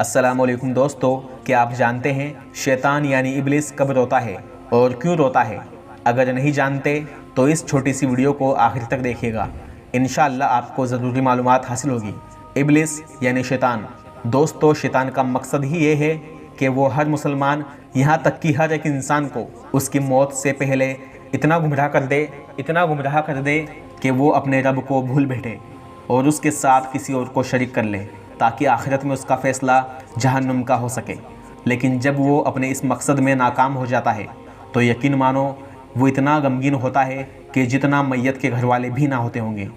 अस्सलामुअलैकुम दोस्तों, क्या आप जानते हैं शैतान यानी इब्लिस कब रोता है और क्यों रोता है? अगर नहीं जानते तो इस छोटी सी वीडियो को आखिर तक देखिएगा। इंशाअल्लाह आपको ज़रूरी मालूमात हासिल होगी। इब्लिस यानी शैतान। दोस्तों, शैतान का मकसद ही ये है कि वो हर मुसलमान, यहाँ तक कि हर एक इंसान को उसकी मौत से पहले इतना गुमराह कर दे कि वो अपने रब को भूल बैठे और उसके साथ किसी और को शरीक कर ले, ताकि आखिरत में उसका फ़ैसला जहन्नुम का हो सके। लेकिन जब वो अपने इस मकसद में नाकाम हो जाता है तो यकीन मानो वो इतना गमगीन होता है कि जितना मैयत के घर वाले भी ना होते होंगे।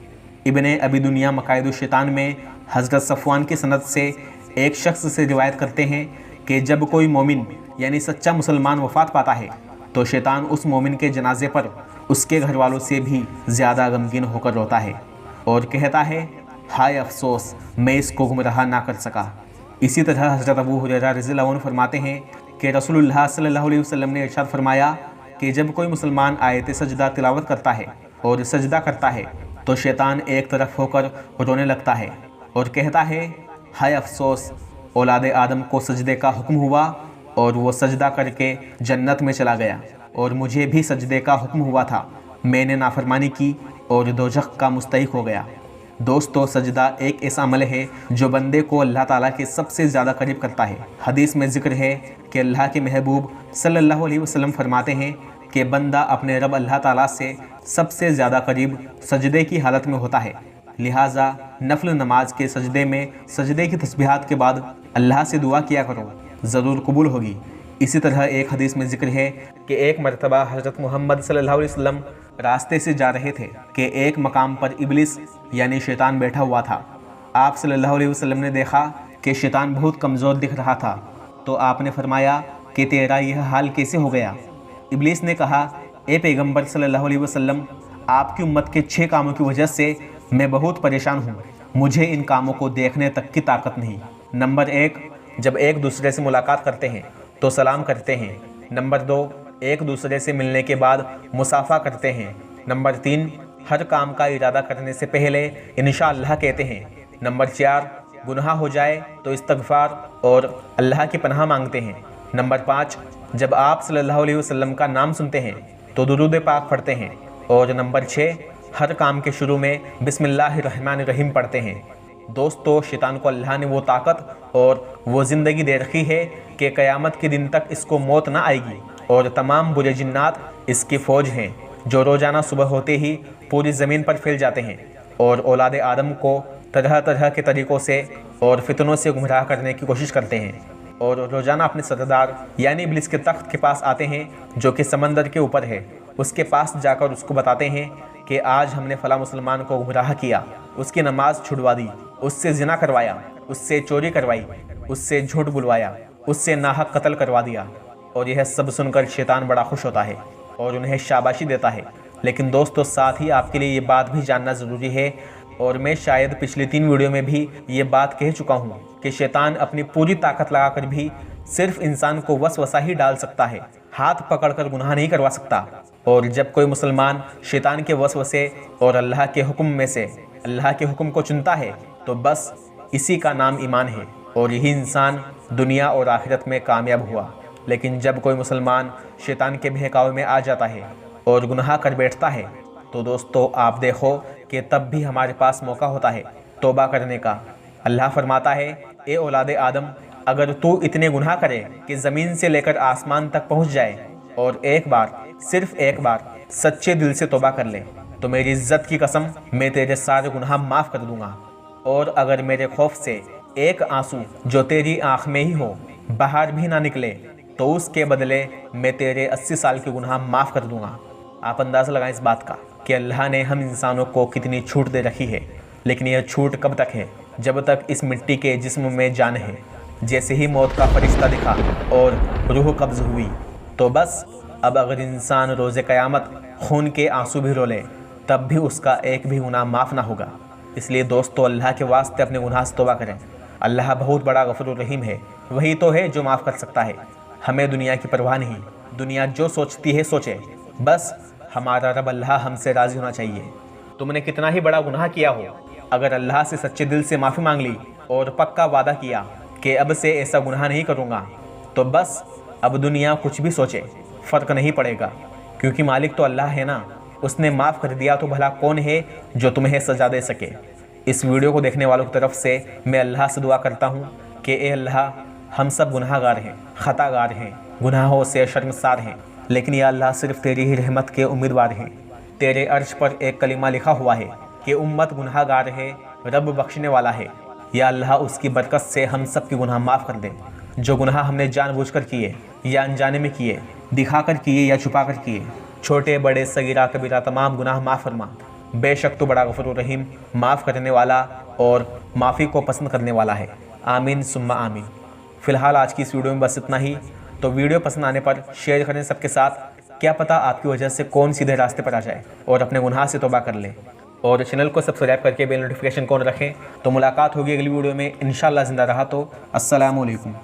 इब्ने अबी दुनिया मकायदुश शैतान में हज़रत सफ़वान की सनद से एक शख्स से रिवायत करते हैं कि जब कोई मोमिन यानी सच्चा मुसलमान वफ़ात पाता है तो शैतान उस मोमिन के जनाजे पर उसके घर वालों से भी ज़्यादा गमगीन होकर रोता है और कहता है, हाय अफसोस, मैं इसको गुमराह ना कर सका। इसी तरह हज़रत अबू हुरैरा रज़ियल्लाहु अन्हु फरमाते हैं कि रसूलुल्लाह सल्लल्लाहु अलैहि वसल्लम ने इरशाद फरमाया कि जब कोई मुसलमान आयत सजदा तिलावत करता है और सजदा करता है तो शैतान एक तरफ होकर रोने लगता है और कहता है, हाय अफसोस, औलाद आदम को सजदे का हुक्म हुआ और वो सजदा करके जन्नत में चला गया और मुझे भी सजदे का हुक्म हुआ था, मैंने नाफरमानी की और दोज़ख का मुस्तहिक हो गया। दोस्तों, सजदा एक ऐसा अमल है जो बंदे को अल्लाह ताला के सबसे ज़्यादा करीब करता है। हदीस में ज़िक्र है कि अल्लाह के महबूब सल्लल्लाहु अलैहि वसल्लम फरमाते हैं कि बंदा अपने रब अल्लाह ताला से सबसे ज़्यादा करीब सजदे की हालत में होता है। लिहाजा नफल नमाज के सजदे में सजदे की तस्बीहात के बाद अल्लाह से दुआ किया करो, ज़रूर कबूल होगी। इसी तरह एक हदीस में ज़िक्र है कि एक मरतबा हज़रत मोहम्मद सल्लल्लाहु अलैहि वसल्लम रास्ते से जा रहे थे कि एक मकाम पर इब्लिस यानी शैतान बैठा हुआ था। आप सल्लल्लाहु अलैहि वसल्लम ने देखा कि शैतान बहुत कमज़ोर दिख रहा था, तो आपने फरमाया कि तेरा यह हाल कैसे हो गया? इब्लिस ने कहा, ए पैगंबर सल्लल्लाहु अलैहि वसल्लम, आपकी उम्मत के 6 कामों की वजह से मैं बहुत परेशान हूँ। मुझे इन कामों को देखने तक की ताकत नहीं। नंबर 1, जब एक दूसरे से मुलाकात करते हैं तो सलाम करते हैं। नंबर 2, एक दूसरे से मिलने के बाद मुसाफा करते हैं। नंबर 3, हर काम का इरादा करने से पहले इंशाअल्लाह कहते हैं। नंबर 4, गुनाह हो जाए तो इस्तगफार और अल्लाह की पनाह मांगते हैं। नंबर 5, जब आप सल्लल्लाहु अलैहि वसल्लम का नाम सुनते हैं तो दुरूद पाक पढ़ते हैं। और नंबर 6, हर काम के शुरू में बिस्मिल्लाहिर्रहमानिर्रहीम पढ़ते हैं। दोस्तों, शैतान को अल्लाह ने वो ताकत और वो ज़िंदगी दे रखी है कि क़यामत के दिन तक इसको मौत ना आएगी और तमाम बुरे जिन्नात इसकी फ़ौज हैं जो रोज़ाना सुबह होते ही पूरी ज़मीन पर फैल जाते हैं और औलाद आदम को तरह तरह के तरीक़ों से और फितनों से गुमराह करने की कोशिश करते हैं और रोज़ाना अपने सरदार यानी इब्लिस के तख्त के पास आते हैं जो कि समंदर के ऊपर है। उसके पास जाकर उसको बताते हैं कि आज हमने फ़ला मुसलमान को गुमराह किया, उसकी नमाज छुड़वा दी, उससे ज़िना करवाया, उससे चोरी करवाई, उससे झूठ बुलवाया, उससे नाहक कत्ल करवा दिया। और यह सब सुनकर शैतान बड़ा खुश होता है और उन्हें शाबाशी देता है। लेकिन दोस्तों, साथ ही आपके लिए ये बात भी जानना ज़रूरी है, और मैं शायद पिछली 3 वीडियो में भी ये बात कह चुका हूँ कि शैतान अपनी पूरी ताकत लगाकर भी सिर्फ इंसान को वसवसा ही डाल सकता है, हाथ पकड़कर गुनाह नहीं करवा सकता। और जब कोई मुसलमान शैतान के वसवसे और अल्लाह के हुक्म में से अल्लाह के हुक्म को चुनता है तो बस इसी का नाम ईमान है और यही इंसान दुनिया और आखिरत में कामयाब हुआ। लेकिन जब कोई मुसलमान शैतान के बहकावे में आ जाता है और गुनाह कर बैठता है तो दोस्तों, आप देखो कि तब भी हमारे पास मौका होता है तौबा करने का। अल्लाह फरमाता है, ए औलाद आदम, अगर तू इतने गुनाह करे कि ज़मीन से लेकर आसमान तक पहुँच जाए और एक बार, सिर्फ एक बार सच्चे दिल से तौबा कर ले तो मेरी इज़्ज़त की कसम, मैं तेरे सारे गुनाह माफ़ कर दूँगा। और अगर मेरे खौफ से एक आंसू जो तेरी आँख में ही हो बाहर भी ना निकले तो उसके बदले मैं तेरे 80 साल के गुनाह माफ़ कर दूँगा। आप अंदाज़ा लगाएं इस बात का कि अल्लाह ने हम इंसानों को कितनी छूट दे रखी है। लेकिन यह छूट कब तक है? जब तक इस मिट्टी के जिस्म में जान है। जैसे ही मौत का फरिश्ता दिखा और रूह कब्ज़ हुई तो बस अब अगर इंसान रोज़े क़यामत खून के आंसू भी रो ले तब भी उसका एक भी गुनाह माफ़ ना होगा। इसलिए दोस्तों, अल्लाह के वास्ते अपने गुनाह से तौबा करें। अल्लाह बहुत बड़ा गफूर रहीम है, वही तो है जो माफ़ कर सकता है। हमें दुनिया की परवाह नहीं, दुनिया जो सोचती है सोचे, बस हमारा रब अल्लाह हमसे राज़ी होना चाहिए। तुमने कितना ही बड़ा गुनाह किया हो, अगर अल्लाह से सच्चे दिल से माफ़ी मांग ली और पक्का वादा किया कि अब से ऐसा गुनाह नहीं करूँगा, तो बस अब दुनिया कुछ भी सोचे फ़र्क नहीं पड़ेगा, क्योंकि मालिक तो अल्लाह है ना। उसने माफ़ कर दिया तो भला कौन है जो तुम्हें सज़ा दे सके। इस वीडियो को देखने वालों की तरफ से मैं अल्लाह से दुआ करता हूँ कि ए अल्लाह, हम सब गुनाहगार हैं, ख़तागार हैं, गुनाहों से शर्मसार हैं, लेकिन या अल्लाह सिर्फ़ तेरी ही रहमत के उम्मीदवार हैं। तेरे अर्श पर एक कलिमा लिखा हुआ है कि उम्मत गुनाहगार है, रब बख्शने वाला है। या अल्लाह, उसकी बरकत से हम सब के गुनाह माफ़ कर दे। जो गुनाह हमने जानबूझकर किए या अनजाने में किए, दिखाकर किए या छुपाकर किए, छोटे बड़े सगीरा कबीरा तमाम गुनाह माफ़ फरमा। बेशक तो बड़ा गफूर रहीम, माफ़ करने वाला और माफ़ी को पसंद करने वाला है। आमीन सुम्मा आमीन। फ़िलहाल आज की इस वीडियो में बस इतना ही। तो वीडियो पसंद आने पर शेयर करें सबके साथ। क्या पता आपकी वजह से कौन सीधे रास्ते पर आ जाए और अपने गुनाह से तौबा कर ले। और चैनल को सब्सक्राइब करके बेल नोटिफिकेशन कौन रखें। तो मुलाकात होगी अगली वीडियो में इंशाअल्लाह। ज़िंदा रहा तो अस्सलामु अलैकुम।